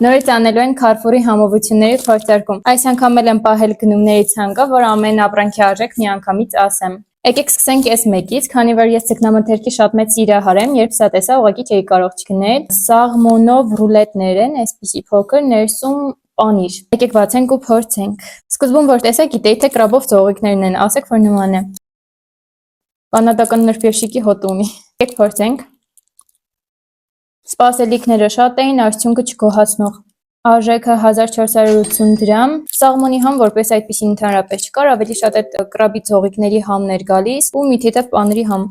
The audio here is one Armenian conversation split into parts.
Նորից անելու են Carrefour-ի համովությունների փորձարկում։ Այս անգամ էլ եմ պահել գնումների ցանկը, որ ամեն ապրանքի արժեք միանգամից ասեմ։ Եկեք սկսենք այս մեկից, քանի որ ես ձկնամթերքի շատ մեծ սիրահար եմ, երբ սա տեսա, ուղղակի չէի կարող չգնել։ Սաղմոնով ռուլետներ են, այսպիսի փոքր, ներսում պանիր։ Եկեք բացենք ու փորձենք։ Սկզբում որ տեսա, գիտեի թե կրաբով ծողիկներն են, ասեք որ նման է։ Կանադական նրբերշիկի հոտ ունի։ Եկեք փորձենք։ Սպասելիքները շատ էին, արդյունքը չգոհացնող։ Արժեքը 1480 դրամ։ Սաղմոնի համ որպես այդպեսի ընդհանրապես չկար, ավելի շատ այդ կրաբի ծողիկների համն էր գալիս ու մի թեթև պանիրի համ։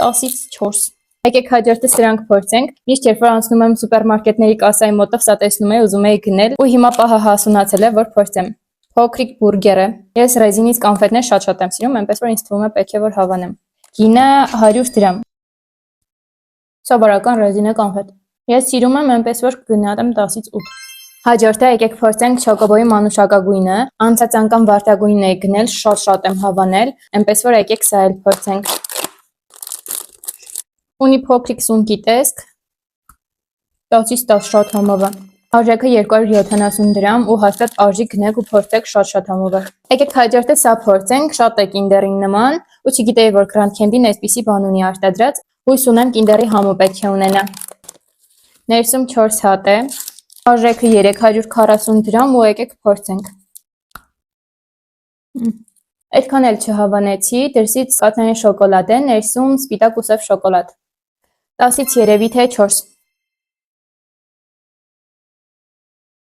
10-ից 4։ Եկեք հաջորդը սրանք փորձենք։ Միշտ երբ որ անցնում եմ սուպերմարկետների կասայի մոտով, սա տեսնում եի, ուզում էի գնել ու հիմա պահը հասունացել է, որ փորձեմ։ Փոքրիկ բուրգեր է։ Ես ռեզինից կոնֆետներ շատ եմ սիրում, այնպես որ ինձ թվում է պետք է որ հավանեմ։ Գինը 100 դրամ։ Սովորական ռեզինե կոնֆետ։ Ես սիրում եմ, այնպես որ կգնահատեմ 10-ից 8։ Հաջորդը եկեք փորձենք շոկոբոյի մանուշակագույնը։ Անցած անգամ վարդագույնն էի գնել, շատ եմ հավանել, այնպես որ եկեք սա էլ փորձենք։ Ունի փոքրիկ սունկի տեսք։ 10-ից 10 շատ համով է։ Արժեքը 270 դրամ ու հաստատ արժի գնեք ու փորձեք շատ համով է։ Եկեք հաջորդը սա փորձենք, շատ է Kinder-ին նման ու չգիտեի որ Grand Candy-ն այսպիսի բան ունի արտադրած։ Հույս ունեմ Kinder-ի համը պետք է ունենա։ Ներսում 4 հատ է։ Արժեքը 340 դրամ ու եկեք փորձենք։ Այդքան էլ չհավանեցի, դրսից կաթնային շոկոլադ է, ներսում սպիտակ ու սև շոկոլադ։ 10-ից երևի թե 4։